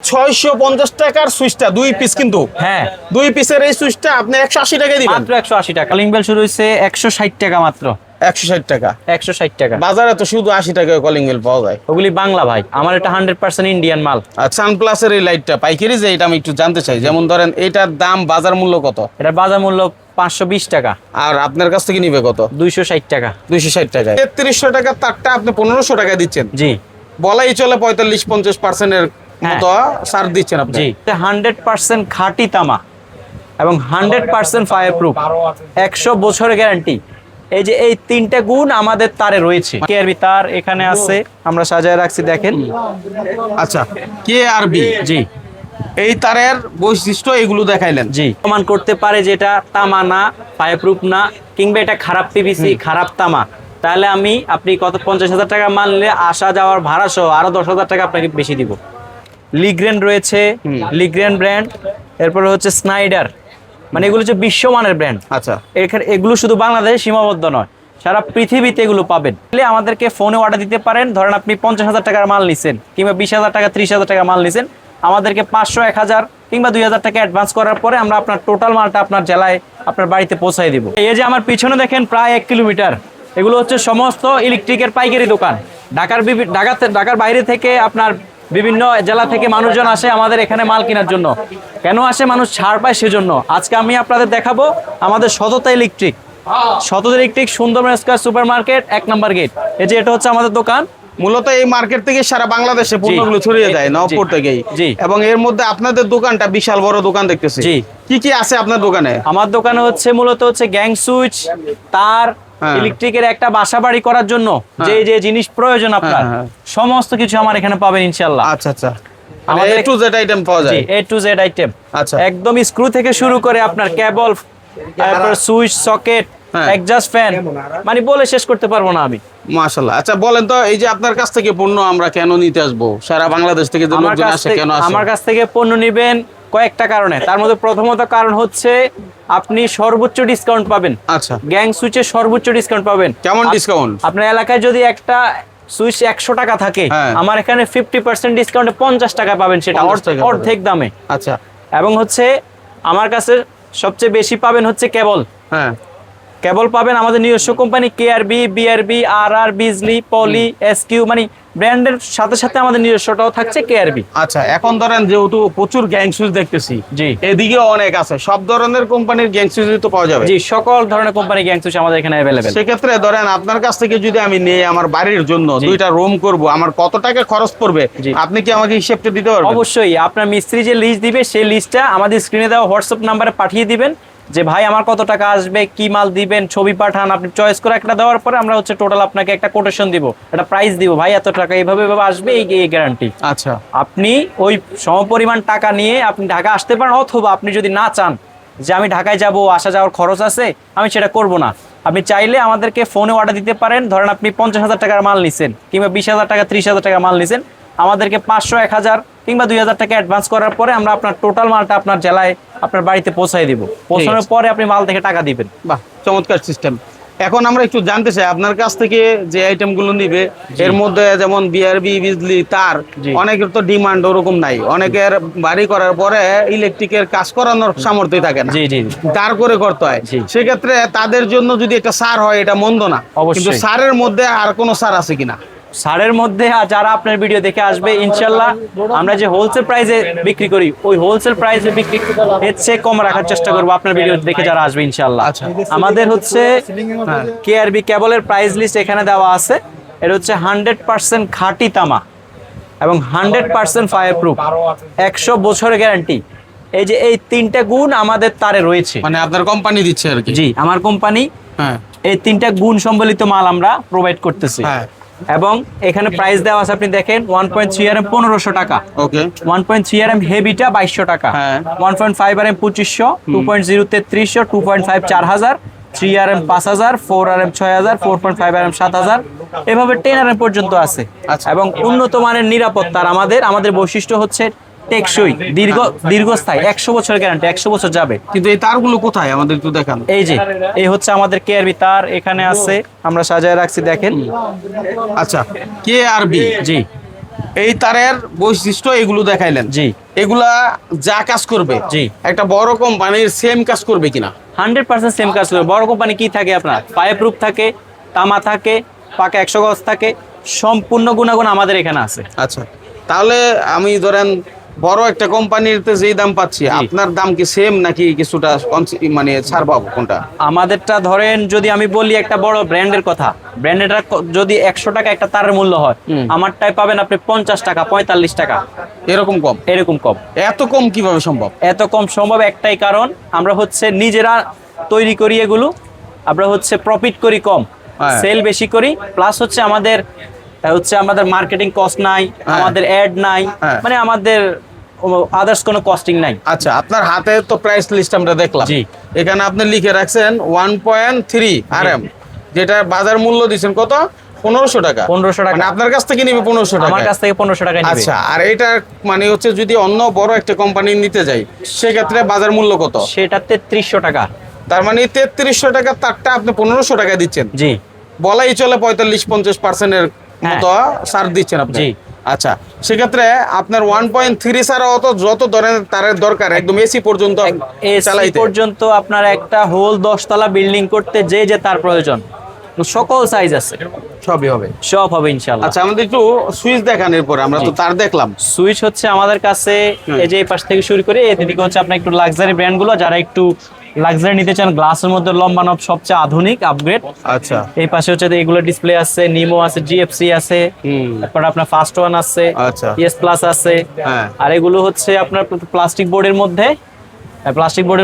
650 টাকার সুইচটা 2 পিস কিন্তু হ্যাঁ 2 পিসের এই সুইচটা আপনি 180 টাকায় দিবেন মাত্র 180 টাকা। কলিং বেল শুরু হইছে 160 টাকা মাত্র। 160 টাকা 160 টাকা। বাজারে তো শুধু 80 টাকায় কলিং বেল পাওয়া যায়। ওগুলি বাংলা ভাই, আমার এটা 100% ইন্ডিয়ান মাল। আর সানপ্লাসের এই লাইটটা পাইকারি যে এটা আমি একটু জানতে চাই, যেমন ধরেন এটার দাম বাজার মূল্য কত? এটার বাজার মূল্য 520 টাকা। আর আপনার কাছ থেকে নিবে কত? 260 টাকা। 260 টাকায়। 3300 টাকার তারটা আপনি 1500 টাকায় দিচ্ছেন। জি বলাই চলে 45-50% এর মতো ছাড় দিচ্ছেন আপনি। জি 100% খাঁটি তামা এবং 100% ফায়ার প্রুফ, 100 বছরের গ্যারান্টি। এই যে এই তিনটা গুণ আমাদের তারে রয়েছে। কেআরবি তার এখানে আছে, আমরা সাজায় রাখছি দেখেন। আচ্ছা, কেআরবি জি এই তারের বৈশিষ্ট্য এগুলো দেখাইলেন। জি প্রমাণ করতে পারে যে এটা তামা না, ফায়ার প্রুফ না, কিংবা এটা খারাপ পিভিসি, খারাপ তামা, তাহলে আপনি কত 50,000 টাকা মাল নিলে আসা যাওয়ার ভাড়া সহ আরো 10,000 টাকা আপনাকে বেশি দিব। লিগ্রেন রয়েছে, লিগ্রেন ব্র্যান্ড, এরপরে হচ্ছে স্নাইডার, মানে এগুলো হচ্ছে বিশ্বমানের ব্র্যান্ড। আচ্ছা, এখানে এগুলো শুধু বাংলাদেশে সীমাবদ্ধ নয়, সারা পৃথিবীতে এগুলো পাবেন। আমাদেরকে ফোনে অর্ডার দিতে পারেন। ধরেন আপনি 50,000 টাকার মাল নিছেন, কিংবা 20,000 টাকা 30,000 টাকা মাল নিছেন, আমাদেরকে 500, 1000 কিংবা 2,000 টাকা অ্যাডভান্স করার পরে আমরা আপনার টোটাল মালটা আপনার জেলায় আপনার বাড়িতে পৌঁছায় দিব। এই যে আমার পিছনে দেখেন প্রায় 1 কিলোমিটার, এগুলো হচ্ছে সমস্ত ইলেকট্রিকের পাইকারি দোকান। ঢাকার বাইরে থেকে আপনার বিভিন্ন জেলা থেকে মানুষজন আসে আমাদের এখানে মাল কেনার জন্য। কেন আসে? মানুষ ছাড় পায় সেজন্য। আজকে আমি আপনাদের দেখাবো আমাদের সততা electric, Sundarban square super market 1 নম্বর গেট। এই যে এটা হচ্ছে আমাদের দোকান। মূলত এই মার্কেট থেকে সারা বাংলাদেশে পণ্যগুলো ছড়িয়ে যায় নওয়াবপুর থেকেই। এবং এর মধ্যে আপনাদের দোকানটা বিশাল বড় দোকান দেখতেছি। কি কি আছে আপনার দোকানে? আমার দোকানে মূলত গ্যাং সুইচ, তার, ইলেকট্রিকের একটা বাসা বাড়ি করার জন্য যে যে জিনিস প্রয়োজন আপনার সমস্ত কিছু আমার এখানে পাবেন ইনশাআল্লাহ। আচ্ছা আচ্ছা, আমাদের A to Z আইটেম পাওয়া যায়। A to Z item. আচ্ছা, একদম স্ক্রু থেকে শুরু করে আপনার কেবল, তারপর সুইচ, সকেট, এক্সজস্ট ফ্যান, মানে বলে শেষ করতে পারবো না আমি। মাশাআল্লাহ। আচ্ছা বলেন তো, এই যে আপনার কাছ থেকে পণ্য আমরা কেন নিতে আসবো? সারা বাংলাদেশ থেকে যে লোকজন আসে কেন আসে? আমার কাছ থেকে পণ্য নেবেন কয়েকটা কারণে। তার মধ্যে প্রথমত কারণ হচ্ছে আপনি সর্বোচ্চ ডিসকাউন্ট পাবেন। আচ্ছা, গ্যাং সুইচে সর্বোচ্চ ডিসকাউন্ট পাবেন। কেমন ডিসকাউন্ট? আপনার এলাকায় যদি একটা সুইচ 100 টাকা থাকে, আমার এখানে 50% ডিসকাউন্টে 50 টাকা পাবেন, সেটা অর্ধেক দামে। আচ্ছা, এবং আমার কাছে সবচেয়ে বেশি পাবেন কেবল। কেবল পাবেন আমাদের নিজস্ব কোম্পানি কেআরবি, বিআরবি, আরআর, বিজলি, পলি, এসকিউ, মানে ব্র্যান্ডের সাথে সাথে আমাদের নিজস্বটাও থাকছে কেআরবি। আচ্ছা, এখন ধরেন যেহেতু প্রচুর গ্যাং সুইচ দেখতেছি, জি এদিকে অনেক আছে, সব ধরনের কোম্পানির গ্যাং সুইচ তো পাওয়া যাবে? জি, সকল ধরনের কোম্পানি গ্যাং সুইচ আমাদের এখানে अवेलेबल। সেক্ষেত্রে ধরেন আপনার কাছ থেকে যদি আমি নিয়ে আমার বাড়ির জন্য 2টা রুম করব, আমার কত টাকা খরচ পড়বে আপনি কি আমাকে হিসাবটা দিতে পারবেন? অবশ্যই। আপনার মিস্ত্রি যে লিস্ট দিবে সেই লিস্টটা আমাদের স্ক্রিনে দেওয়া হোয়াটসঅ্যাপ নাম্বারে পাঠিয়ে দিবেন, যে ভাই আমার কত টাকা আসবে, কি মাল দিবেন, ছবি পাঠান। আপনি চয়েস করে একটা দেওয়ার পরে আমরা টোটাল আপনাকে একটা কোটেশন দিব, একটা প্রাইস দিব, ভাই এত টাকা এইভাবে আসবে, এই গ্যারান্টি। আচ্ছা, আপনি ওই সমপরিমাণ টাকা নিয়ে আপনি ঢাকা আসতে পারেন, অথবা আপনি যদি না চান যে আমি ঢাকায় যাব, আসা যাওয়ার খরচ আছে, আমি সেটা করব না, আপনি চাইলে আমাদেরকে ফোনে অর্ডার দিতে পারেন। ধরেন আপনি 50,000 টাকার মাল নিছেন, কিংবা 20,000 টাকা 30,000 টাকা মাল নিছেন, আমাদেরকে 500, 1000 কিংবা 2,000 টাকা অ্যাডভান্স করার পরে আমরা আপনার টোটাল মালটা আপনার জেলায় আপনার বাড়িতে পৌঁছায় দিব। পৌঁছানোর পরে আপনি মাল থেকে টাকা দিবেন। বাহ, চমৎকার সিস্টেম। এখন আমরা একটু জানতে চাই আপনার কাছ থেকে যে আইটেমগুলো নিবে, এর মধ্যে যেমন বিআরবি, বিজলি, তার, অনেকের তো ডিমান্ড ওরকম নাই, অনেকের বাড়ি করার পরে ইলেকট্রিকের কাজ করানোর সামর্থ্য থাকে না, তার করে করতে হয়। সেক্ষেত্রে তাদের জন্য যদি একটা সার হয় এটা মন্দ না, কিন্তু সারের মধ্যে আর কোনো সার আছে কিনা? সারের মধ্যে যারা আপনার ভিডিও দেখে আসবে ইনশাল্লাহ আমরা যে হোলসেল প্রাইসে বিক্রি করি, ওই হোলসেল প্রাইসে বিক্রি কম রাখার চেষ্টা করবো আপনার ভিডিও দেখে যারা আসবে ইনশাল্লাহ। আমাদের কেআরবি কেবলের প্রাইস লিস্ট এখানে দেওয়া আছে। এটা 100% খাঁটি তামা এবং 100% ফায়ার প্রুফ, 100 বছরের গ্যারান্টি। এই যে এই তিনটা গুণ আমাদের তারে রয়েছে, মানে আপনার কোম্পানি দিচ্ছে আর কি? জি, আমার কোম্পানি এই তিনটা গুণ সম্বলিত মাল আমরা প্রোভাইড করতেছি। এবং এখানে প্রাইস দেওয়া আছে, আপনি দেখেন 1.3 RM 1500 টাকা, 1.3 RM হেভিটা 2200 টাকা, 1.5 RM 2500, 2.0 3300, 2.5 4000, 3 RM 5000, 4 RM 6000, 4.5 RM 7000, এভাবে 10 RM পর্যন্ত আছে। এবং উন্নত মানের নিরাপত্তার আমাদের বৈশিষ্ট্য টেকসই, দীর্ঘস্থায়ী, 100 বছরের গ্যারান্টি, 100 বছর যাবে। কিন্তু এই তারগুলো কোথায় আমাদের একটু দেখান। এই যে এই আমাদের কেআরবি তার এখানে আছে, আমরা সাজায় রাখছি দেখেন। আচ্ছা, কেআরবি, জি এই তারের বৈশিষ্ট্য এগুলো দেখাইলেন, জি এগুলা যা কাজ করবে জি একটা বড় কোম্পানির সেম কাজ করবে কিনা? 100% সেম কাজ করে। বড় কোম্পানি কি থাকে আপনার, ফায়ার প্রুফ থাকে, তামা থাকে, পাকা 100 গজ থাকে, সম্পূর্ণ গুণাগুণ আমাদের এখানে আছে। আচ্ছা, তাহলে আমি ধরেন বড় একটা কোম্পানিতে যেই দাম পাচ্ছি, আপনার দাম কি সেম নাকি কিছুটা মানে ছাড় পাবো কোনটা? আমাদেরটা ধরেন যদি আমি বলি একটা বড় ব্র্যান্ডের কথা, ব্র্যান্ডেরটা যদি 100 টাকা একটা তারের মূল্য হয়, আমারটাই পাবেন আপনি 50 টাকা 45 টাকা, এরকম কম? এরকম কম। এত কম কিভাবে সম্ভব? এত কম সম্ভব একটাই কারণ, আমরা হচ্ছে নিজেরা তৈরি করি এগুলো, আমরা হচ্ছে প্রফিট করি কম, হ্যাঁ। সেল বেশি করি, প্লাস হচ্ছে আমাদের মার্কেটিং কস্ট নাই, হ্যাঁ। আমাদের অ্যাড নাই, হ্যাঁ। মানে আমাদের আদার্স কোনো কস্টিং নাই। আচ্ছা, আপনার হাতে তো প্রাইস লিস্ট আমরা দেখলাম, জি। এখানে আপনি লিখে রাখছেন 1.3 RM, যেটা বাজার মূল্য দিচ্ছেন কত? 1500 টাকা। 1500 টাকা। মানে আপনার কাছ থেকে নিবে 1500 টাকা? আমার কাছ থেকে 1500 টাকা নিবে। আচ্ছা, আর এটা মানে হচ্ছে যদি অন্য বড় একটা কোম্পানি নিতে যাই, সেক্ষেত্রে বাজার মূল্য কত? সেটা 3300 টাকা। তার মানে 3300 টাকা তারটা আপনি 1500 টাকা দিচ্ছেন। জি বলাই চলে 45-50% মতো ছাড় দিচ্ছেন আপনি। জি। আচ্ছা, সেক্ষেত্রে আপনার 1.3 ছাড়া যত ধরনের তারের দরকার একদম এসি পর্যন্ত এসি চালাইতে পর্যন্ত আপনার একটা হোল 10 তলা বিল্ডিং করতে যে তার প্রয়োজন, সকল সাইজ আছে, সবই হবে। সব হবে ইনশাআল্লাহ। আচ্ছা, আমাদের একটু সুইচ দেখান, এরপর আমরা তো তার দেখলাম। সুইচ হচ্ছে আমাদের কাছে এই যে এই পাশ থেকে শুরু করে এদিকে হচ্ছে আপনার একটু লাক্সারি ব্র্যান্ডগুলো, যারা একটু লাক্সারি নিতে চান, গ্লাসের মধ্যে লম্বা নব সবচেয়ে আধুনিক আপগ্রেড। আচ্ছা, এই পাশে হচ্ছে এগুলো ডিসপ্লে আছে, নিমো আছে, জিএফসি আছে, তারপর আপনার ফাস্ট ওয়ান আছে, আচ্ছা। ইএস প্লাস আছে। হ্যাঁ। আর এগুলো হচ্ছে আপনার প্লাস্টিক বোর্ডের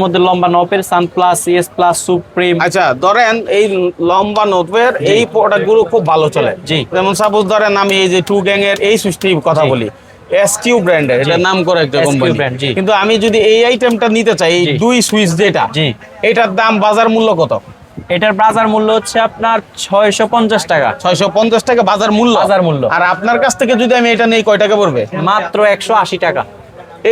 মধ্যে লম্বা নবের সান প্লাস, ইএস প্লাস, সুপ্রিম। আচ্ছা, ধরেন এই লম্বা নোটওয়ের এই প্রোডাক্টগুলো খুব ভালো চলে। জি। যেমন সাপোজ ধরেন আমি এই যে 2 গ্যাং এর এই সুইচটির কথা বলি, এসকিউ ব্র্যান্ডের, এটা নাম করে একটা SQ কোম্পানি। brand, জি। কিন্তু আমি যদি এই আইটেমটা নিতে চাই, এই জি। 2 সুইচ যেটা, জি। এটার দাম বাজার মূল্য কত? এটার বাজার মূল্য হচ্ছে আপনার 650 টাকা। 650 টাকা বাজার মূল্য। বাজার মূল্য। আর আপনার কাছ থেকে যদি আমি এটা নেই, কয় টাকা পড়বে? মাত্র 180 টাকা।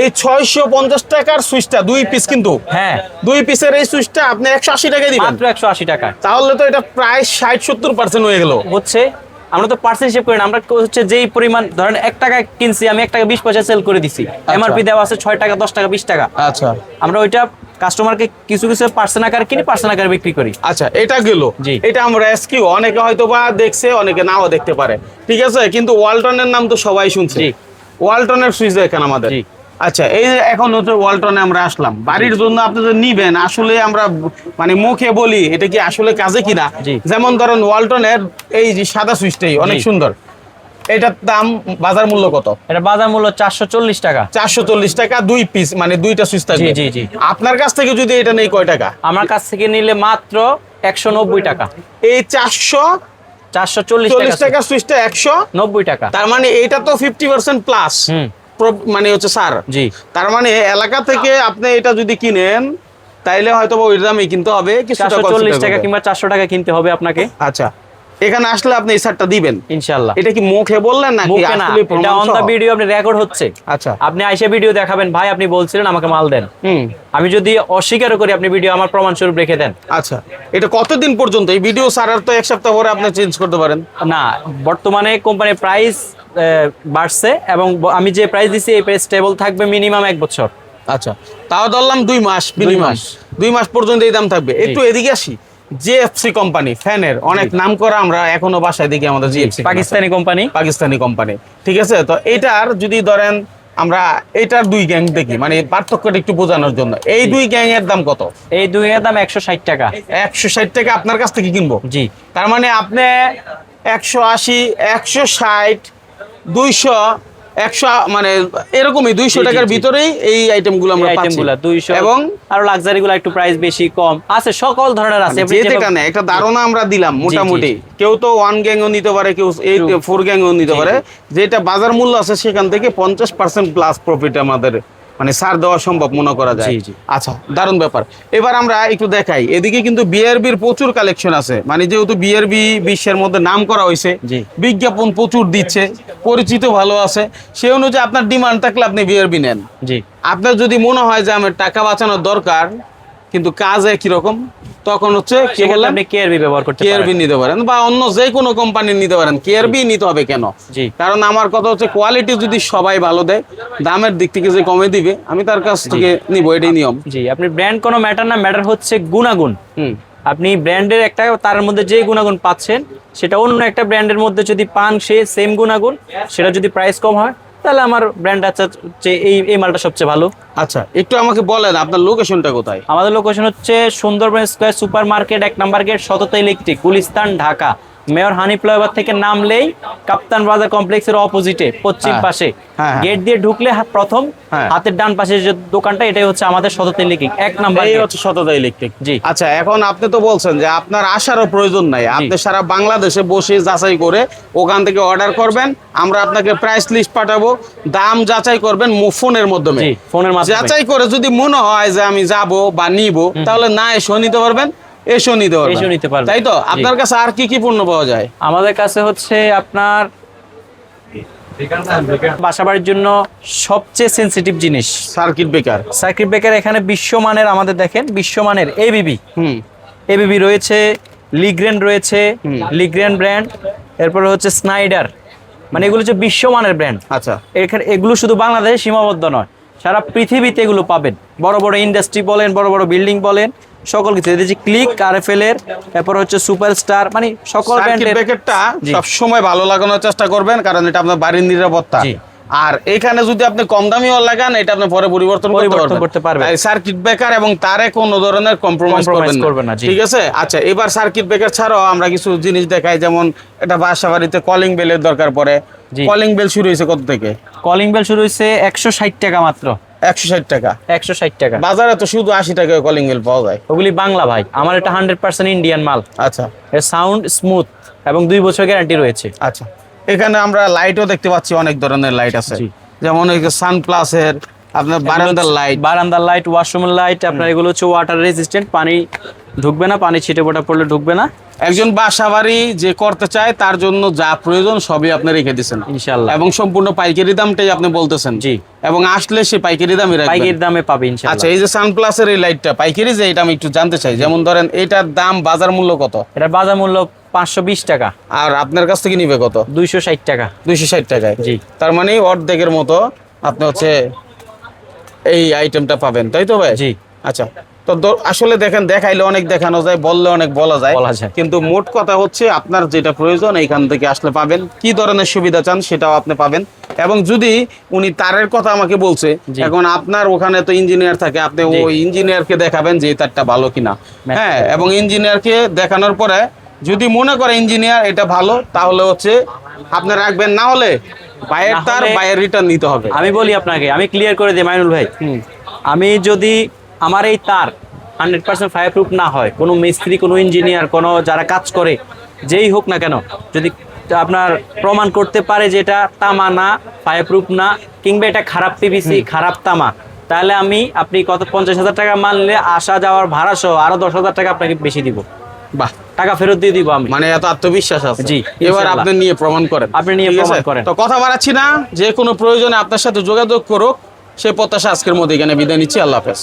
এই 650 টাকার সুইচটা 2 পিস, কিন্তু হ্যাঁ, 2 পিসের এই সুইচটা আপনি 180 টাকায় দিবেন? মাত্র 180 টাকা। তাহলে তো এটা প্রায় 60-70% হয়ে গেল। হচ্ছে আমরা তো পার্সেন্ট হিসেব করি না, আমরা হচ্ছে যেই পরিমাণ ধরেন 1 টাকা কিনছি, আমি 1 টাকা 20 পয়সা সেল করে দিছি, এমআরপি দেওয়া আছে 6 টাকা, 10 টাকা, 20 টাকা। আচ্ছা আমরা ওইটা কাস্টমারকে কিছু পার্সেন্ট আকারে কিনে পার্সেন্ট আকারে বিক্রি করি। আচ্ছা, এটা গেল। জি। এটা আমরা এসকিউ, অনেকে হয়তো বা দেখছে, অনেকে নাও দেখতে পারে, ঠিক আছে, কিন্তু ওয়ালটনের নাম তো সবাই শুনছে। জি। ওয়ালটনের সুইচ দেখেন আমাদের। জি। আচ্ছা, এই যে এখন হচ্ছে ওয়ালটনে আমরা আসলাম, বাড়ির জন্য আপনি যে নিবেন, আসলে আমরা মানে মুখে বলি এটা কি আসলে কাজে কিনা। জি। যেমন ধরেন ওয়ালটনের এই যে সাদা সুইচটাই অনেক জি। সুন্দর, এটার দাম বাজার মূল্য কত? এটা বাজার মূল্য 440 টাকা। 440 টাকা 2 পিস, মানে 2টা সুইচ থাকবে। জি, জি, জি। আপনার কাছ থেকে যদি এটা নেই, কয় টাকা? আমার কাছ থেকে নিলে মাত্র 190 টাকা। এই 440 440 টাকা সুইচটা 190 টাকা। তার মানে এটা তো 50% প্লাস মানে হচ্ছে স্যার। জি। তার মানে এলাকা থেকে আপনি এটা যদি কিনেন, তাইলে হয়তো ওই দামে কিনতে হবে, কিছুটা 440 টাকা হবে। কিংবা 400 টাকা কিনতে হবে আপনাকে। আচ্ছা, এখানে আসলে আপনি এই সারটা দিবেন ইনশাআল্লাহ। এটা কি মুখে বললেন নাকি মুখে না, আসলে এটা প্রমাণ অন দা সহ? ভিডিও আপনি রেকর্ড হচ্ছে। আচ্ছা। আপনি আইসা ভিডিও দেখাবেন, ভাই আপনি বলছিলেন আমাকে মাল দেন। হুম। আমি যদি অস্বীকার করি, আপনি ভিডিও আমার প্রমাণ স্বরূপ রেখে দেন। আচ্ছা, এটা কতদিন পর্যন্ত এই ভিডিও সারার তো 1 সপ্তাহ পরে আপনি চেঞ্জ করতে পারেন? না, বর্তমানে কোম্পানির প্রাইস বাড়ছে এবং আমি যে প্রাইস দিছি এই প্রাইস স্টেবল থাকবে মিনিমাম 1 বছর। আচ্ছা, তাও ধরলাম 2 মাস মিনিমাম, মাস। 2 মাস পর্যন্ত এই দাম থাকবে। একটু এদিকে আসি, জিএফসি কোম্পানি ফ্যানের অনেক নাম করা, আমরা এখনো বাসায় দেখি আমাদের GFC, Pakistani company. Pakistani company, ঠিক আছে। তো এটার যদি ধরেন আমরা এটার 2 গ্যাং দেখি, মানে পার্থক্যটা একটু বোঝানোর জন্য, এই 2 গ্যাং এর দাম কত? এই দুইয়ের দাম 160 টাকা। 160 টাকা আপনার কাছ থেকে কিনবো? জি। তার মানে আপনি 180, 160, 200, 100, মানে এরকমই 200 জি, টাকার জি। ভিতরেই এই আইটেমগুলো আমরা পাচ্ছি। আইটেমগুলো 200 এবং আর লাক্সারি গুলো একটু প্রাইস বেশি কম আছে, সকল ধরনের আছে। আপনি যেটা যেভাবে- নেয় একটা ধারণা আমরা দিলাম মোটামুটি। কেউ তো 1 গ্যাংও নিতে পারে, কেউ 4 গ্যাংও নিতে পারে। যেটা বাজার মূল্য আছে সেখান থেকে 50% প্লাস প্রফিট আমাদের মানে ছাড় দেওয়া সম্ভব মনে করা যায়। জি, জি। আচ্ছা, দারুণ ব্যাপার। এবার আমরা একটু দেখাই, এদিকে কিন্তু বিআরবির প্রচুর কালেকশন আছে, মানে যেহেতু বিআরবি বিশ্বের মধ্যে নাম করা হয়েছে, জি। বিজ্ঞাপন প্রচুর দিচ্ছে, পরিচিত ভালো আছে, সেই অনুযায়ী আপনার ডিমান্ড থাকলে আপনি বিআরবি নেন। জি। আপনার যদি মনে হয় যে আমার টাকা বাঁচানোর দরকার, কিন্তু কাজ একই রকম, তখন হচ্ছে কি সেক্ষেত্রে বললেন আপনি কেআরবি ব্যবহার করতে পারেন। কেআরবি নিতে পারেন বা অন্য যে কোনো কোম্পানির নিতে পারেন, কেআরবি নিতে হবে কেন? জি। কারণ আমার কথা হচ্ছে কোয়ালিটি যদি সবাই ভালো দেয়, দামের দিক থেকে যে কমে দিবে আমি তার কাছ থেকে নিব, এটাই নিয়ম। জি, আপনি ব্র্যান্ড কোনো ম্যাটার না, ম্যাটার হচ্ছে গুণাগুণ। হুম। আপনি ব্র্যান্ডের একটা, তার মধ্যে যে গুণাগুণ পাচ্ছেন সেটা অন্য একটা ব্র্যান্ডের মধ্যে যদি পান সে সেম গুণাগুণ, সেটা যদি প্রাইস কম হয়, তাহলে আমার ব্র্যান্ড যে এই মালটা সবচেয়ে ভালো। আচ্ছা, একটু আমাকে বলেন আপনার লোকেশনটা কোথায়? আমাদের লোকেশন হচ্ছে সুন্দরবন স্কয়ার সুপার মার্কেট, 1 নম্বর গেট, সততা ইলেকট্রিক, গুলিস্তান, ঢাকা। মেয়র হানি ফ্লাইওভার থেকে নামলেই কাপ্তান বাজার কমপ্লেক্সের অপোজিটে পশ্চিম হ্যাঁ। পাশে হ্যাঁ। গেট দিয়ে ঢুকলে প্রথম হ্যাঁ। হাতের ডান পাশে যে দোকানটা, এটাই হচ্ছে আমাদের সততা ইলেকট্রিক 1 নম্বর এই গেট। হচ্ছে সততা ইলেকট্রিক। জি। আচ্ছা, এখন আপনি তো বলছেন যে আপনার আসারও প্রয়োজন নাই, আপনি সারা বাংলাদেশে বসে যাচাই করে ওখান থেকে অর্ডার করবেন, আমরা আপনাকে প্রাইস লিস্ট পাঠাবো, দাম যাচাই করবেন ফোনের মাধ্যমে। জি, ফোনের মাধ্যমে। যাচাই করে যদি মনে হয় যে আমি যাব বা নিব, তাহলে না এসেও নিতে পারবেন, এসেও নিতে এসেও নিতে পারবেন। তাই তো? জি। আপনার কাছে আর কি কি পণ্য পাওয়া যায়? আমাদের কাছে হচ্ছে আপনার বাসাবাড়ির জন্য সবচেয়ে সেনসিটিভ জিনিস সার্কিট ব্রেকার। Circuit breaker. এখানে বিশ্বমানের, আমাদের দেখেন বিশ্বমানের এবিবি হুম। এবিবি রয়েছে, লিগ্রেন্ড রয়েছে, লিগ্রেন্ড ব্র্যান্ড, এরপরে হচ্ছে স্নাইডার, মানে এগুলো হচ্ছে বিশ্বমানের ব্র্যান্ড। আচ্ছা। এখানে এগুলো শুধু বাংলাদেশে সীমাবদ্ধ নয়, সারা পৃথিবীতে এগুলো পাবেন। বড় বড় ইন্ডাস্ট্রি বলেন, বড় বড় বিল্ডিং বলেন, সকল কিছু। এই যে ক্লিক, আরএফএল এর, তারপর হচ্ছে সুপারস্টার, মানে সকল সার্কিট ব্র্যান্ডের। ব্রেকারটা জি। সব সময় ভালো লাগানোর চেষ্টা করবেন, কারণ এটা আপনার বাড়ির নিরাপত্তা। জি। আর এখানে যদি আপনি কম দামিও লাগান, এটা আপনি পরে পরিবর্তন করতে পারবেন। তাই সার্কিট ব্রেকার এবং তারে কোনো ধরনের কম্প্রোমাইজ করবেন না, জি। ঠিক আছে? আচ্ছা, এবার সার্কিট ব্রেকার ছাড়াও আমরা কিছু জিনিস দেখাই, যেমন এটা বাসা বাড়িতে কলিং বেলের দরকার পড়ে। জি। কলিং বেল শুরু হয়েছে কত থেকে? কলিং বেল শুরু হয়েছে 160 টাকা মাত্র। 160 টাকা। 160 টাকা। বাজারে তো শুধু 80 টাকায় কলিং বেল পাওয়া যায়। ওগুলি বাংলা ভাই, আমার এটা 100% ইন্ডিয়ান মাল। আচ্ছা। এর সাউন্ড স্মুথ এবং 2 বছর গ্যারান্টি রয়েছে। আচ্ছা, এখানে আমরা লাইটও দেখতে পাচ্ছি, অনেক ধরনের লাইট আছে, জি। যেমন এই সানপ্লাসের আপনার বারান্দার লাইট। বারান্দার লাইট, ওয়াশরুমের লাইট, আপনার এগুলো হচ্ছে ওয়াটার রেজিস্ট্যান্ট, পানি ঢুকবে না, পানি ছিটে ফোটা পড়লে ঢুকবে না। একজন বাসাবাড়ি যে করতে চায় তার জন্য যা প্রয়োজন সবই আপনি রেখে দিচ্ছেন ইনশাআল্লাহ। এবং সম্পূর্ণ পাইকারি দামটাই আপনি বলতেছেন। জি। এবং আসলে সে পাইকারি দামই রাখবেন। পাইকারি দামে পাবে আচ্ছা, ইনশাআল্লাহ। এই যে সানপ্লাসের এই লাইটটা পাইকারি, যে এটা আমি একটু জানতে চাই, যেমন ধরেন এটার দাম বাজার মূল্য কত? এটা বাজার মূল্য 520 টাকা। আর আপনার কাছ থেকে নিবে কত? 260 টাকা। 260 টাকায়। জি। তার মানে অর্ধেকের মতো আপনি হচ্ছে এই আইটেমটা পাবেন, তাই তো ভাই? জি। আচ্ছা, তো আসলে দেখেন, দেখাইলে অনেক দেখানো যায়, বললে অনেক বলা যায়, কিন্তু মোট কথা হচ্ছে আপনার যেটা প্রয়োজন এইখান থেকে আসলে পাবেন। কি ধরনের সুবিধা চান সেটাও আপনি পাবেন। এবং যদি উনি তারের কথা আমাকে বলছে, জি। এখন আপনার ওখানে তো ইঞ্জিনিয়ার থাকে, আপনি জি। ওই ইঞ্জিনিয়ারকে দেখাবেন যে এই তারটা ভালো কিনা। হ্যাঁ, এবং ইঞ্জিনিয়ারকে দেখানোর পরে যদি মনে করে ইঞ্জিনিয়ার এটা ভালো, তাহলে হচ্ছে আপনি রাখবেন, না হলে বাইরের না তার হলে- বাইরের রিটার্ন নিতে হবে। আমি বলি আপনাকে, আমি ক্লিয়ার করে দিই মাইনুল ভাই, আমি যদি আমার এই তার 100% ফায়ার প্রুফ না হয়, কোনো মিস্ত্রি, কোনো ইঞ্জিনিয়ার, কোনো যারা কাজ করে যেই হোক না কেন, যদি আপনার প্রমাণ করতে পারে যে এটা তামা না, ফায়ার প্রুফ না, কিংবা এটা খারাপ পিভিসি, খারাপ তামা, তাহলে আপনি কত 50,000 টাকা মাল নিলে আসা যাওয়ার ভাড়া সহ আরো 10,000 টাকা আপনাকে বেশি দিব, বাহ, টাকা ফেরত দিয়ে দিব আমি। মানে এত আত্মবিশ্বাস আছে। জি, এবার ইনশাআল্লাহ। আপনি নিয়ে প্রমাণ করেন। আপনি নিয়ে ঠিক আছে? প্রমাণ করেন। তো কথা বাড়াচ্ছি না, যে কোনো প্রয়োজনে আপনার সাথে যোগাযোগ করুক, সেই প্রত্যাশা আজকের মধ্যে এখানে বিদায় নিচ্ছি। আল্লাহ হাফেজ।